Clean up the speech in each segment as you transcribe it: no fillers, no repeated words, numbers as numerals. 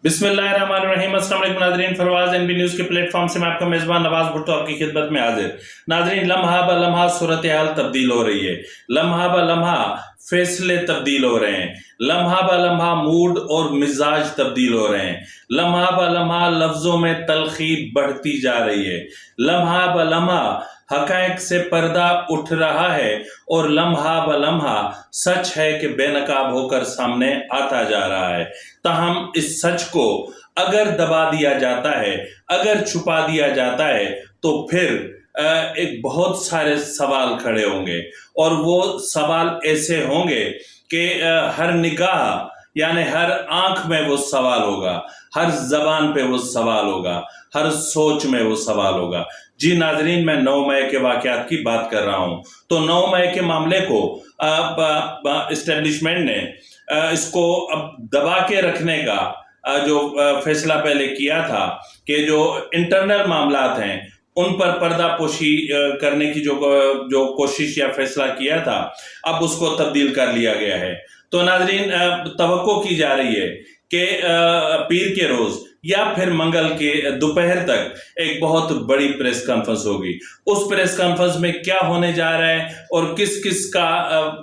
बिस्मिल्लाहिर्रहमानिर्रहीम। अस्सलाम वालेकुम नाज़रीन, फरवाज एनबी न्यूज़ के प्लेटफॉर्म से मैं आपका मेज़बान नवाज भुट्टो आपकी खिदमत में हाजिर। नाज़रीन, लम्हा ब लम्हा सूरत हाल तब्दील हो रही है, लम्हा ब लम्हा फैसले तब्दील हो रहे हैं, लम्हा ब लम्हा मूड और मिजाज तब्दील हो रहे हैं, लम्हा ब लम्हा लफ्ज़ों में तलखी बढ़ती जा रही है, लम्हा ब लम्हा हक़ाइक़ से पर्दा उठ रहा है और लम्हा ब लम्हा सच है कि बेनकाब होकर सामने आता जा रहा है। ताहम इस सच को अगर दबा दिया जाता है, अगर छुपा दिया जाता है, तो फिर एक बहुत सारे सवाल खड़े होंगे और वो सवाल ऐसे होंगे कि हर निगाह यानी हर आंख में वो सवाल होगा, हर जबान पे वो सवाल होगा, हर सोच में वो सवाल होगा। जी नाजरीन, मैं 9 मई के वाक़यात की बात कर रहा हूँ। तो 9 मई के मामले को इस्टेब्लिशमेंट ने इसको अब दबा के रखने का जो फैसला पहले किया था कि जो इंटरनल मामलात हैं उन पर पर्दापोशी करने की जो कोशिश या फैसला किया था, अब उसको तब्दील कर लिया गया है। तो नाजरीन, तवक्को की जा रही है कि पीर के रोज या फिर मंगल के दोपहर तक एक बहुत बड़ी प्रेस कॉन्फ्रेंस होगी। उस प्रेस कॉन्फ्रेंस में क्या होने जा रहा है और किस किस का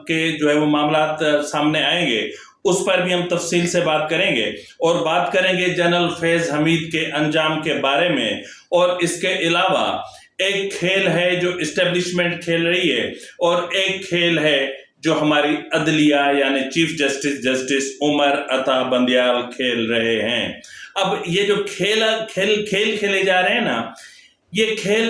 के जो है वो मामलात सामने आएंगे, उस पर भी हम तफसील से बात करेंगे और बात करेंगे जनरल फैज हमीद के अंजाम के बारे में। और इसके अलावा एक खेल है जो इस्टेब्लिशमेंट खेल रही है और एक खेल है जो हमारी अदलिया यानी चीफ जस्टिस उमर अता बंदियाल खेल रहे हैं। अब ये जो खेल खेले जा रहे हैं ना, ये खेल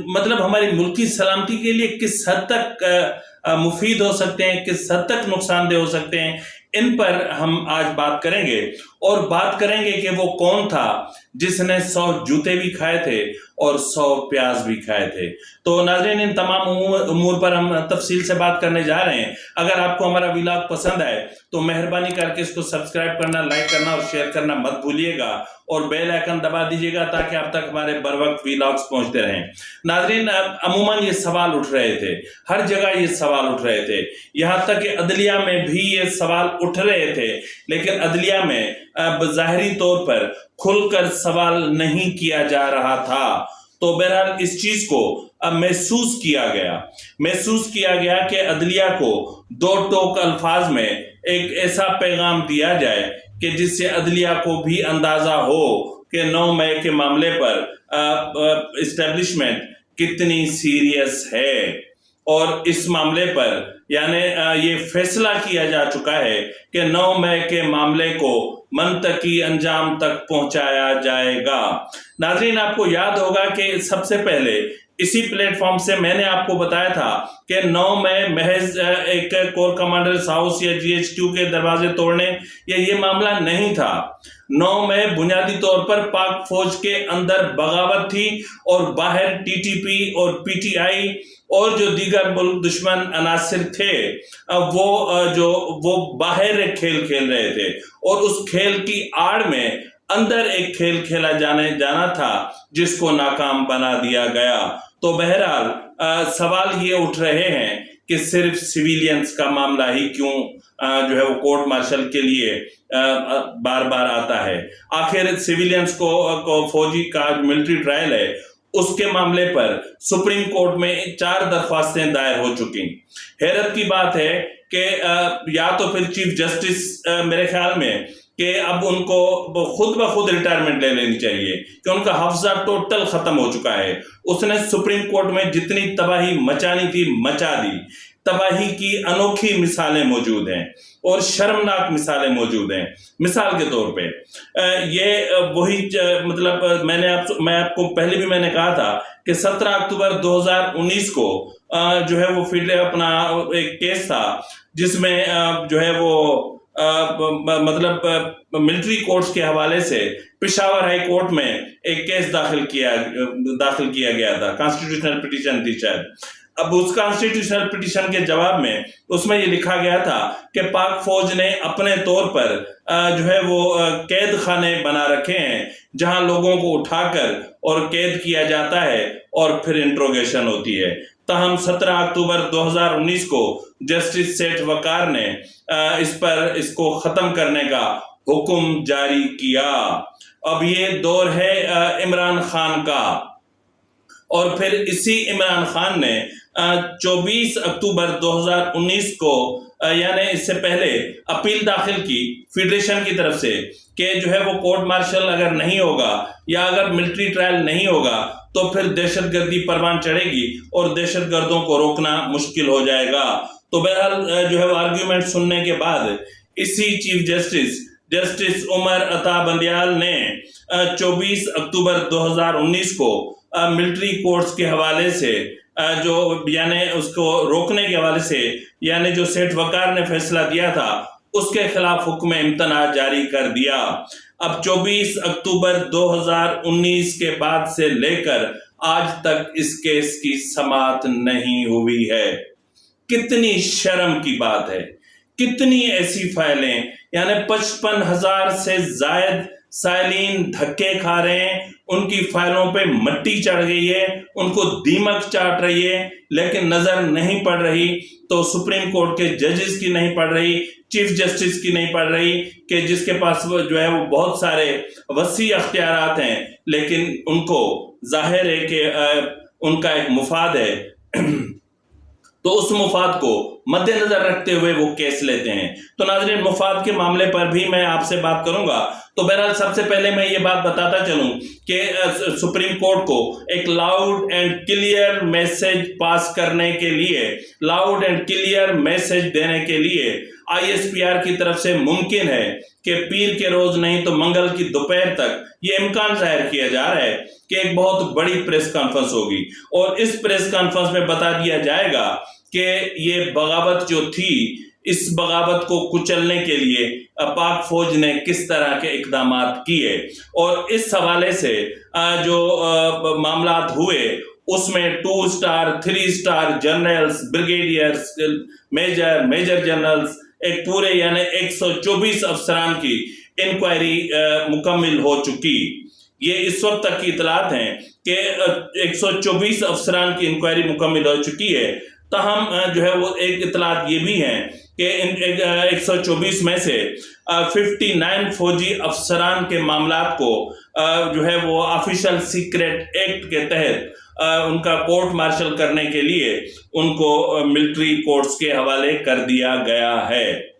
मतलब हमारी मुल्की सलामती के लिए किस हद तक मुफीद हो सकते हैं, किस हद तक नुकसानदेह हो सकते हैं, इन पर हम आज बात करेंगे। और बात करेंगे कि वो कौन था जिसने 100 जूते भी खाए थे और 100 प्याज भी खाए थे। तो नाज़रीन, इन तमाम उमूर पर हम तफसील से बात करने जा रहे हैं। अगर आपको हमारा व्लॉग पसंद आए तो मेहरबानी करके इसको सब्सक्राइब करना, लाइक करना और शेयर करना मत भूलिएगा और बेल आइकन दबा दीजिएगा ताकि आप तक हमारे बर वक्त व्लॉग्स पहुंचते रहें। नाज़रीन, अमूमन ये सवाल उठ रहे थे, हर जगह ये सवाल उठ रहे थे, यहाँ तक कि अदलिया में भी ये सवाल उठ रहे थे, लेकिन अदलिया में ज़ाहिरी तौर पर खुलकर सवाल नहीं किया जा रहा था। तो बहरहाल इस चीज को अब महसूस किया गया कि अदलिया को दो टोक अल्फाज में एक ऐसा पैगाम दिया जाए कि जिससे अदलिया को भी अंदाजा हो कि 9 मई के मामले पर इस्टेब्लिशमेंट कितनी सीरियस है। और इस मामले पर यानी ये फैसला किया जा चुका है कि 9 मई के मामले को मंतकी अंजाम तक पहुंचाया जाएगा। नाज़रीन, आपको याद होगा कि सबसे पहले इसी प्लेटफॉर्म से मैंने आपको बताया था कि 9 मई महज एक कोर कमांडर्स हाउस या GHQ के दरवाजे तोड़ने या ये मामला नहीं था। 9 मई बुनियादी तौर पर पाक फौज के अंदर बगावत थी और बाहर TTP और PTI और जो दीगर मुल्क दुश्मन अनासिर थे वो बाहर एक खेल खेल रहे थे और उस खेल की आड़ में अंदर एक खेल खेला जाना था जिसको नाकाम बना दिया गया। तो बहरहाल सवाल ये उठ रहे हैं कि सिर्फ सिविलियंस का मामला ही क्यों जो है वो कोर्ट मार्शल के लिए बार बार आता है। आखिर सिविलियंस को फौजी का मिलिट्री ट्रायल है, उसके मामले पर सुप्रीम कोर्ट में 4 दरख्वास्तें दायर हो चुकी। हैरत की बात है कि या तो फिर चीफ जस्टिस मेरे ख्याल में कि अब उनको खुद ब खुद रिटायरमेंट ले लेनी चाहिए कि उनका हफ्जा टोटल खत्म हो चुका है। उसने सुप्रीम कोर्ट में जितनी तबाही मचानी थी मचा दी। तबाही की अनोखी मिसालें मौजूद हैं और शर्मनाक मिसालें मौजूद हैं। मिसाल के तौर पे ये वही मतलब मैं आपको पहले भी मैंने कहा था कि 17 अक्टूबर 2019 को जो है वो अपना एक केस था जिसमें जो है वो मतलब मिलिट्री कोर्ट्स के हवाले से पेशावर हाई कोर्ट में एक केस दाखिल किया गया था। कॉन्स्टिट्यूशनल पिटीशन थी शायद। अब उस कॉन्स्टिट्यूशनल पिटीशन के जवाब में उसमें ये लिखा गया था कि पाक फौज ने अपने तौर पर जो है वो कैद खाने बना रखे हैं जहां लोगों को उठाकर और कैद किया जाता है और फिर इंट्रोगेशन होती है। ताहम 17 अक्टूबर 2019 को जस्टिस सेठ वकार ने इसको खत्म करने का हुक्म जारी किया। अब ये दौर है इमरान खान का, और फिर इसी इमरान खान ने 24 अक्टूबर 2019 को यानी इससे पहले अपील दाखिल की फेडरेशन की तरफ से कि जो है वो कोर्ट मार्शल अगर नहीं होगा या अगर मिलिट्री ट्रायल नहीं होगा तो फिर दहशतगर्दी परवान चढ़ेगी और दहशतगर्दों को रोकना मुश्किल हो जाएगा। तो बहरहाल जो है वो आर्ग्यूमेंट सुनने के बाद इसी चीफ जस्टिस उमर अता बंदियाल ने 24 अक्टूबर 2019 को मिलिट्री कोर्ट्स के हवाले से जो यानी उसको रोकने के हवाले से यानी जो सेठ वकार ने फैसला दिया था उसके खिलाफ हुक्म इम्तना जारी कर दिया। अब 24 अक्टूबर 2019 के बाद से लेकर आज तक इस केस की समाअत नहीं हुई है। कितनी शर्म की बात है, कितनी ऐसी फाइलें यानी 55,000 से जायद साइलिन धक्के खा रहे हैं, उनकी फाइलों पे मट्टी चढ़ गई है, उनको दीमक चाट रही है, लेकिन नजर नहीं पड़ रही। तो सुप्रीम कोर्ट के जजेस की नहीं पड़ रही, चीफ जस्टिस की नहीं पड़ रही कि जिसके पास जो है वो बहुत सारे वसी अख्तियारात हैं, लेकिन उनको जाहिर है कि उनका एक मुफाद है तो उस मुफाद को मद्देनजर रखते हुए वो केस लेते हैं। तो नाज़रीन, मुफाद के मामले पर भी मैं आपसे बात करूंगा। तो बहरहाल सबसे पहले मैं ये बात बताता चलूं कि सुप्रीम कोर्ट को एक loud and clear message pass करने के लिए, लाउड एंड क्लियर मैसेज देने के लिए ISPR की तरफ से मुमकिन है कि पीर के रोज नहीं तो मंगल की दोपहर तक ये इम्कान जाहिर किया जा रहा है कि एक बहुत बड़ी प्रेस कॉन्फ्रेंस होगी और इस प्रेस कॉन्फ्रेंस में बता दिया जाएगा कि ये बगावत जो थी, इस बगावत को कुचलने के लिए पाक फौज ने किस तरह के इकदाम किए, और इस हवाले से जो मामलात हुए उसमें 2 star 3 star generals, brigadiers, major generals, एक पूरे यानी 124 अफसरान की इंक्वायरी मुकम्मल हो चुकी। ये इस वक्त तक की इतलात हैं कि 124 अफसरान की इंक्वायरी मुकम्मल हो चुकी है। तहम जो है वो एक इतलात ये भी हैं कि इन 124 में से 59 फौजी अफसरान के मामलात को जो है वो ऑफिशियल सीक्रेट एक्ट के तहत उनका कोर्ट मार्शल करने के लिए उनको मिलिट्री कोर्ट्स के हवाले कर दिया गया है।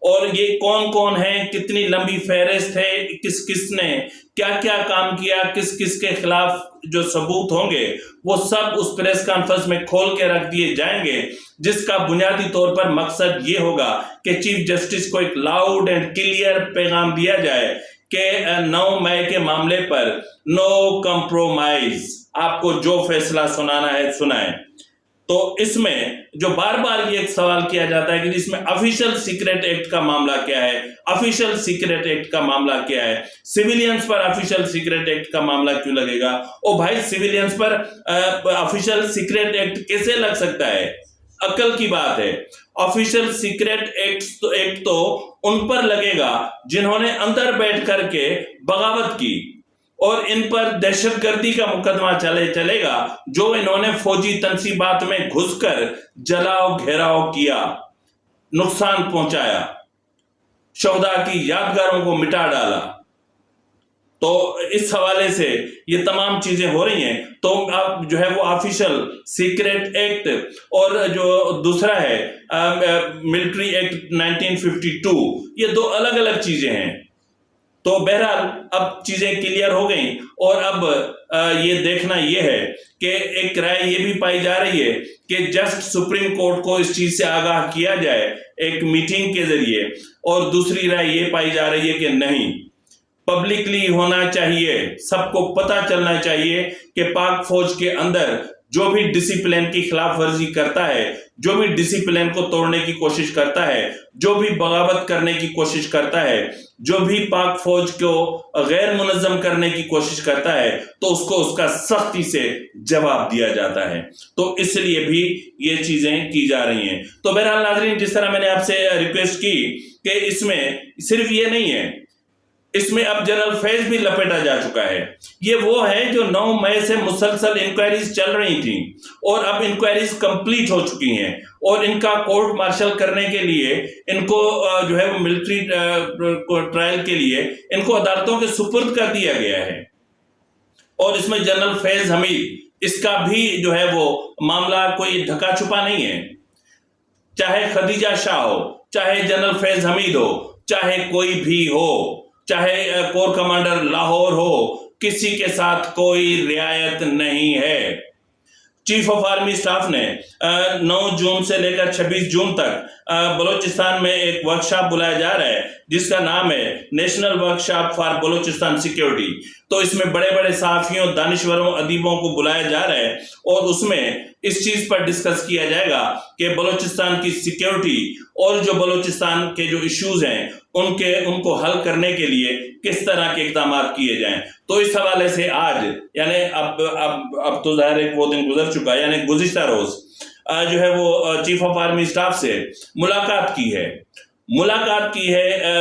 और ये कौन कौन है, कितनी लंबी फहरिस्त है, किस किस ने क्या क्या काम किया, किस किस के खिलाफ जो सबूत होंगे वो सब उस प्रेस कॉन्फ्रेंस में खोल के रख दिए जाएंगे, जिसका बुनियादी तौर पर मकसद ये होगा कि चीफ जस्टिस को एक लाउड एंड क्लियर पैगाम दिया जाए कि 9 मई के मामले पर नो कंप्रोमाइज, आपको जो फैसला सुनाना है सुनाएं। तो इसमें जो बार बार ये एक सवाल किया जाता है कि इसमें ऑफिशियल सीक्रेट एक्ट का मामला क्या है, ऑफिशियल सीक्रेट एक्ट का मामला क्या है, सिविलियंस पर ऑफिशियल सीक्रेट एक्ट का मामला क्यों लगेगा? ओ भाई, सिविलियंस पर ऑफिशियल सीक्रेट एक्ट कैसे लग सकता है? अकल की बात है। ऑफिशियल सीक्रेट एक्ट तो उन पर लगेगा जिन्होंने अंदर बैठ करके बगावत की, और इन पर दहशतगर्दी का मुकदमा चलेगा जो इन्होंने फौजी तंसीबात में घुसकर जलाओ घेराव किया, नुकसान पहुंचाया, शोहदा की यादगारों को मिटा डाला। तो इस हवाले से ये तमाम चीजें हो रही हैं। तो अब जो है वो ऑफिशियल सीक्रेट एक्ट और जो दूसरा है मिलिट्री एक्ट 1952, ये 2 अलग अलग चीजें हैं। तो बहरहाल अब चीजें क्लियर हो गई, और अब ये देखना ये है कि एक राय ये भी पाई जा रही है कि जस्ट सुप्रीम कोर्ट को इस चीज से आगाह किया जाए एक मीटिंग के जरिए, और दूसरी राय ये पाई जा रही है कि नहीं, पब्लिकली होना चाहिए, सबको पता चलना चाहिए कि पाक फौज के अंदर जो भी डिसिप्लिन की खिलाफ वर्जी करता है, जो भी डिसिप्लिन को तोड़ने की कोशिश करता है, जो भी बगावत करने की कोशिश करता है, जो भी पाक फौज को गैर मुनज़्ज़म करने की कोशिश करता है, तो उसको उसका सख्ती से जवाब दिया जाता है। तो इसलिए भी ये चीजें की जा रही हैं। तो बहरहाल नाज़रीन, जिस तरह मैंने आपसे रिक्वेस्ट की कि इसमें सिर्फ ये नहीं है اس میں اب جنرل فیض بھی لپیٹا جا چکا ہے. یہ وہ ہے جو 9 مئی سے مسلسل انکوائریز چل رہی تھیں اور اب انکوائریز کمپلیٹ ہو چکی ہیں اور ان کا کورٹ مارشل کرنے کے لیے ان کو جو ہے وہ ملٹری ٹرائل کے لیے ان کو عدالتوں کے سپرد کر دیا گیا ہے. اور اس میں جنرل فیض حمید اس کا بھی جو ہے وہ معاملہ کوئی ڈھکا چھپا نہیں ہے. چاہے خدیجہ شاہ ہو، چاہے جنرل فیض حمید ہو، چاہے کوئی بھی ہو، چاہے کور کمانڈر لاہور ہو، کسی کے ساتھ کوئی رعایت نہیں ہے. چیف آف آرمی سٹاف نے 9 جون سے لے کر 26 جون تک بلوچستان میں ایک ورکشاپ بلایا جا رہا ہے جس کا نام ہے national workshop for Balochistan security. تو اس میں بڑے بڑے صحافیوں، دانشوروں، ادیبوں کو بلایا جا رہا ہے اور اس میں اس چیز پر ڈسکس کیا جائے گا کہ بلوچستان کی سیکیورٹی اور جو بلوچستان کے جو ایشوز ہیں ان کو حل کرنے کے لیے کس طرح کے اقدامات کیے جائیں. تو اس حوالے سے آج یعنی اب تو ظاہر ہے وہ دن گزر چکا ہے، یعنی گزشتہ روز جو ہے وہ چیف آف آرمی سٹاف سے ملاقات کی ہے.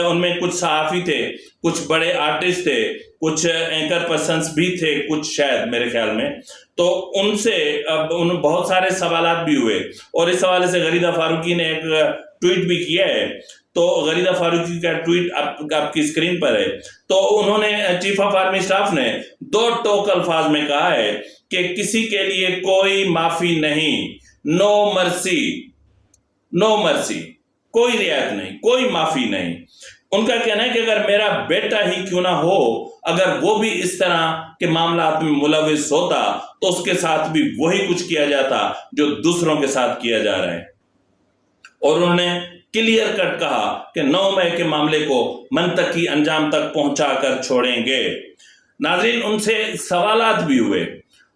ان میں کچھ صحافی تھے، کچھ بڑے آرٹسٹ تھے، کچھ اینکر پرسنز بھی تھے، کچھ شاید میرے خیال میں. تو ان سے اب بہت سارے سوالات بھی ہوئے اور اس حوالے سے غریدہ فاروقی نے ایک ٹویٹ بھی کیا ہے. تو غریدہ فاروقی کا ٹویٹ آپ کی اسکرین پر ہے. تو انہوں نے چیف آف آرمی سٹاف نے 2 ٹوک الفاظ میں کہا ہے کہ کسی کے لیے کوئی معافی نہیں، نو مرسی، نو مرسی، کوئی رعایت نہیں، کوئی معافی نہیں. ان کا کہنا ہے کہ اگر میرا بیٹا ہی کیوں نہ ہو، اگر وہ بھی اس طرح کے معاملات میں ملوث ہوتا تو اس کے ساتھ بھی وہی کچھ کیا جاتا جو دوسروں کے ساتھ کیا جا رہا ہے. اور انہوں نے کلیئر کٹ کہا کہ 9 مئی کے معاملے کو منطقی انجام تک پہنچا کر چھوڑیں گے. ناظرین، ان سے سوالات بھی ہوئے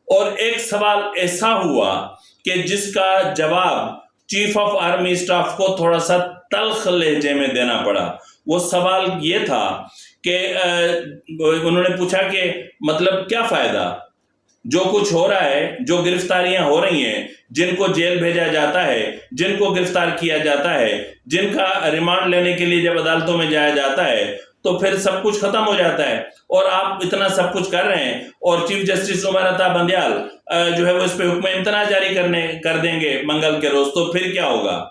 اور ایک سوال ایسا ہوا کہ جس کا جواب چیف آف آرمی سٹاف کو تھوڑا سا تلخ لہجے میں دینا پڑا. وہ سوال یہ تھا کہ انہوں نے پوچھا کہ مطلب کیا فائدہ، جو کچھ ہو رہا ہے، جو گرفتاریاں ہو رہی ہیں، جن کو جیل بھیجا جاتا ہے، جن کو گرفتار کیا جاتا ہے، جن کا ریمانڈ لینے کے لیے جب عدالتوں میں جایا جاتا ہے تو پھر سب کچھ ختم ہو جاتا ہے اور آپ اتنا سب کچھ کر رہے ہیں اور چیف جسٹس عمر عطا بندیال جو ہے وہ اس پہ حکم امتناع جاری کر دیں گے منگل کے روز، تو پھر کیا ہوگا؟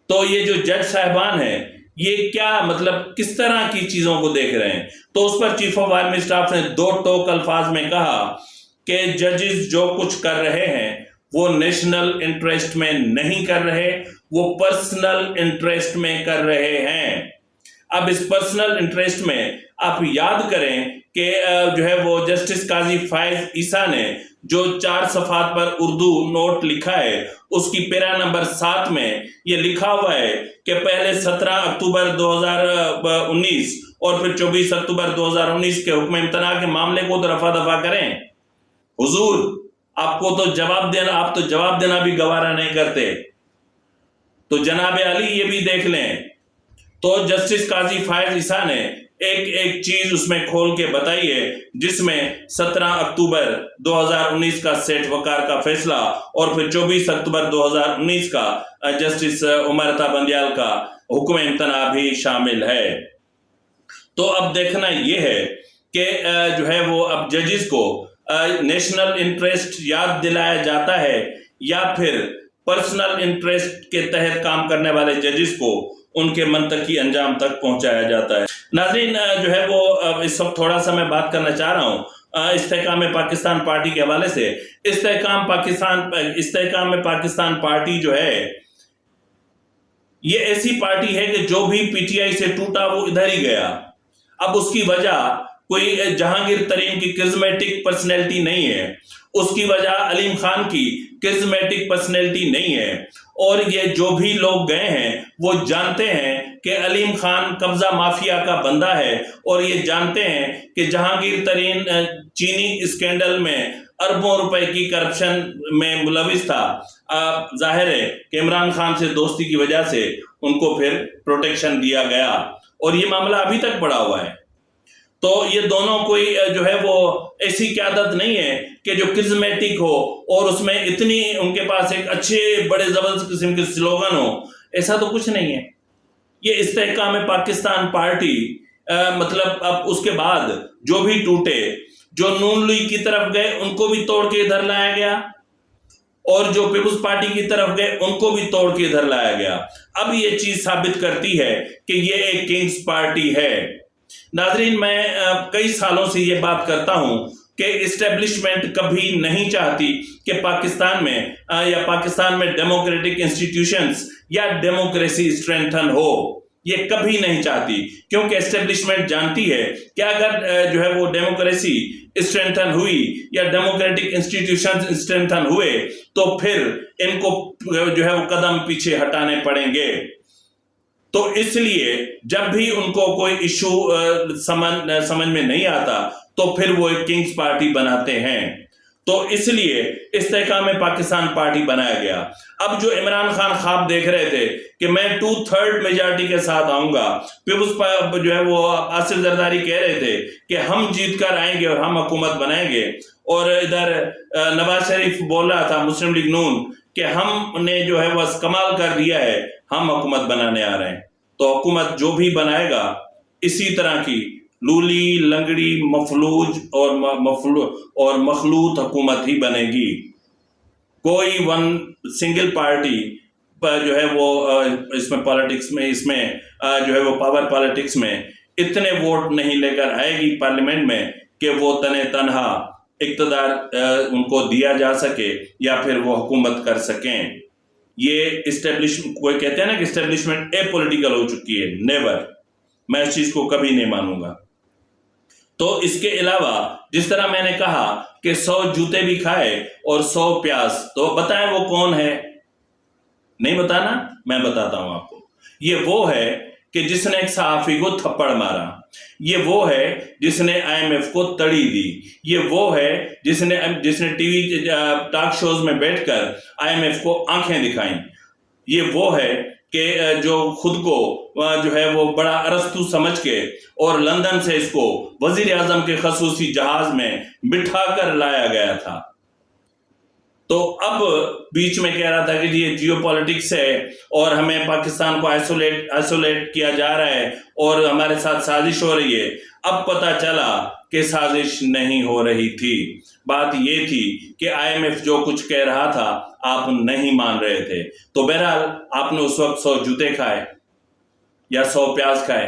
تو یہ جو جج صاحبان ہیں یہ کیا مطلب کس طرح کی چیزوں کو دیکھ رہے ہیں؟ تو اس پر چیف آف آرمی سٹاف نے 2 ٹوک الفاظ میں کہا کہ ججز جو کچھ کر رہے ہیں وہ نیشنل انٹرسٹ میں نہیں کر رہے، وہ پرسنل انٹرسٹ میں کر رہے ہیں. اب اس پرسنل انٹرسٹ میں آپ یاد کریں کہ جو ہے وہ جسٹس قاضی فائز عیسیٰ نے جو 4 صفحات پر اردو نوٹ لکھا ہے اس کی پیرا نمبر 7 میں یہ لکھا ہوا ہے کہ پہلے 17 اکتوبر 2019 اور پھر 24 اکتوبر 2019 کے حکم امتناع کے معاملے کو تو رفع دفع کریں. حضور آپ کو تو جواب دینا بھی گوارا نہیں کرتے، تو جناب علی یہ بھی دیکھ لیں. تو جسٹس قاضی فائز عیسیٰ نے ایک چیز اس میں کھول کے بتائی ہے جس میں 17 اکتوبر 2019 کا سیٹ وقار کا فیصلہ اور پھر 24 اکتوبر 2019 کا جسٹس عمر عطا بندیال کا حکم امتناع بھی شامل ہے. تو اب دیکھنا یہ ہے کہ جو ہے وہ اب ججز کو نیشنل انٹرسٹ یاد دلایا جاتا ہے یا پھر پرسنل انٹرسٹ کے تحت کام کرنے والے ججز کو ان کے منطقی انجام تک پہنچایا جاتا ہے. ناظرین، جو ہے وہ اس وقت تھوڑا سا میں بات کرنا چاہ رہا ہوں استحکام پاکستان پارٹی کے حوالے سے. استحکام میں پاکستان پارٹی جو ہے یہ ایسی پارٹی ہے کہ جو بھی پی ٹی آئی سے ٹوٹا وہ ادھر ہی گیا. اب اس کی وجہ کوئی جہانگیر ترین کی کرزمیٹک پرسنالٹی نہیں ہے، اس کی وجہ علیم خان کی کرزمیٹک پرسنالٹی نہیں ہے. اور یہ جو بھی لوگ گئے ہیں وہ جانتے ہیں کہ علیم خان قبضہ مافیا کا بندہ ہے اور یہ جانتے ہیں کہ جہانگیر ترین چینی اسکینڈل میں اربوں روپے کی کرپشن میں ملوث تھا. ظاہر ہے کہ عمران خان سے دوستی کی وجہ سے ان کو پھر پروٹیکشن دیا گیا اور یہ معاملہ ابھی تک پڑا ہوا ہے. تو یہ دونوں کوئی جو ہے وہ ایسی قیادت نہیں ہے کہ جو کرزمیٹک ہو اور اس میں اتنی ان کے پاس ایک اچھے بڑے زبردست قسم کے سلوگن ہو، ایسا تو کچھ نہیں ہے. یہ استحکام پاکستان پارٹی مطلب اب اس کے بعد جو بھی ٹوٹے، جو نون لیگ کی طرف گئے ان کو بھی توڑ کے ادھر لایا گیا، اور جو پیپلز پارٹی کی طرف گئے ان کو بھی توڑ کے ادھر لایا گیا۔ اب یہ چیز ثابت کرتی ہے کہ یہ ایک کنگز پارٹی ہے۔ ناظرین، میں کئی سالوں سے یہ بات کرتا ہوں کہ اسٹیبلشمنٹ کبھی نہیں چاہتی کہ پاکستان میں یا پاکستان میں ڈیموکریٹک انسٹیٹیوشنز یا ڈیموکریسی اسٹرینتھن ہو، یہ کبھی نہیں چاہتی، کیونکہ اسٹیبلشمنٹ جانتی ہے کہ اگر جو ہے وہ ڈیموکریسی اسٹرینتھن ہوئی یا ڈیموکریٹک انسٹیٹیوشنز اسٹرینتھن ہوئے تو پھر ان کو جو ہے وہ قدم پیچھے ہٹانے پڑیں گے۔ تو اس لیے جب بھی ان کو کوئی ایشو سمجھ میں نہیں آتا تو پھر وہ ایک کنگز پارٹی بناتے ہیں۔ تو اس لیے استحکام پاکستان پارٹی بنایا گیا۔ اب جو عمران خان خواب دیکھ رہے تھے کہ میں 2/3 میجارٹی کے ساتھ آؤں گا، پیپلز جو ہے وہ آصف زرداری کہہ رہے تھے کہ ہم جیت کر آئیں گے اور ہم حکومت بنائیں گے، اور ادھر نواز شریف بول رہا تھا مسلم لیگ نون کہ ہم نے جو ہے وہ کمال کر دیا ہے، ہم حکومت بنانے آ رہے ہیں۔ تو حکومت جو بھی بنائے گا اسی طرح کی لولی لنگڑی مفلوج اور مخلوط حکومت ہی بنے گی۔ کوئی سنگل پارٹی جو ہے وہ اس میں پالیٹکس میں جو ہے وہ پاور پالیٹکس میں اتنے ووٹ نہیں لے کر آئے گی پارلیمنٹ میں کہ وہ تنہا اقتدار ان کو دیا جا سکے یا پھر وہ حکومت کر سکیں۔ یہ کوئی کہتے ہیں نا کہ اسٹیبلشمنٹ اے پولیٹیکل ہو چکی ہے، نیور، میں اس چیز کو کبھی نہیں مانوں گا۔ تو اس کے علاوہ جس طرح میں نے کہا کہ 100 جوتے بھی کھائے اور 100 پیاز، تو بتائیں وہ کون ہے؟ نہیں بتانا؟ میں بتاتا ہوں آپ کو۔ یہ وہ ہے کہ جس نے ایک صحافی کو تھپڑ مارا، یہ وہ ہے جس نے IMF کو تڑی دی، یہ وہ ہے جس نے ٹی وی ٹاک شوز میں بیٹھ کر IMF کو آنکھیں دکھائیں، یہ وہ ہے کہ جو خود کو جو ہے وہ بڑا ارسطو سمجھ کے اور لندن سے اس کو وزیر اعظم کے خصوصی جہاز میں بٹھا کر لایا گیا تھا۔ تو اب بیچ میں کہہ رہا تھا کہ یہ جیو پالیٹکس ہے اور ہمیں پاکستان کو آئسولیٹ کیا جا رہا ہے اور ہمارے ساتھ سازش ہو رہی ہے۔ اب پتہ چلا کہ سازش نہیں ہو رہی تھی، بات یہ تھی کہ IMF جو کچھ کہہ رہا تھا آپ نہیں مان رہے تھے۔ تو بہرحال آپ نے اس وقت 100 جوتے کھائے یا 100 پیاز کھائے،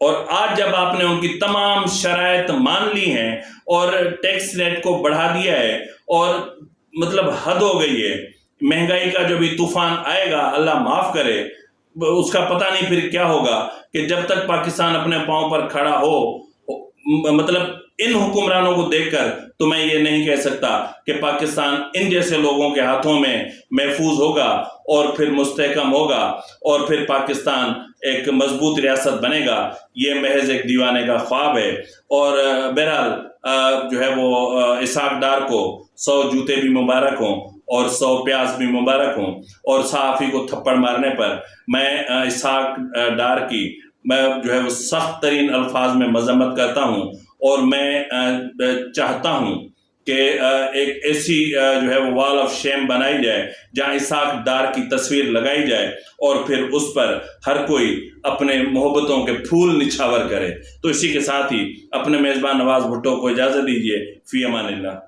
اور آج جب آپ نے ان کی تمام شرائط مان لی ہیں اور ٹیکس ریٹ کو بڑھا دیا ہے اور مطلب حد ہو گئی ہے، مہنگائی کا جو بھی طوفان آئے گا اللہ معاف کرے، اس کا پتہ نہیں پھر کیا ہوگا، کہ جب تک پاکستان اپنے پاؤں پر کھڑا ہو، مطلب ان حکمرانوں کو دیکھ کر تو میں یہ نہیں کہہ سکتا کہ پاکستان ان جیسے لوگوں کے ہاتھوں میں محفوظ ہوگا اور پھر مستحکم ہوگا اور پھر پاکستان ایک مضبوط ریاست بنے گا۔ یہ محض ایک دیوانے کا خواب ہے۔ اور بہرحال جو ہے وہ اسحاق ڈار کو 100 جوتے بھی مبارک ہوں اور 100 پیاز بھی مبارک ہوں، اور صحافی کو تھپڑ مارنے پر میں اسحاق ڈار کی جو ہے وہ سخت ترین الفاظ میں مذمت کرتا ہوں، اور میں چاہتا ہوں کہ ایک ایسی جو ہے وہ وال آف شیم بنائی جائے جہاں اسحاق ڈار کی تصویر لگائی جائے اور پھر اس پر ہر کوئی اپنے محبتوں کے پھول نچھاور کرے۔ تو اسی کے ساتھ ہی اپنے میزبان نواز بھٹو کو اجازت دیجیے۔ فی امان اللہ۔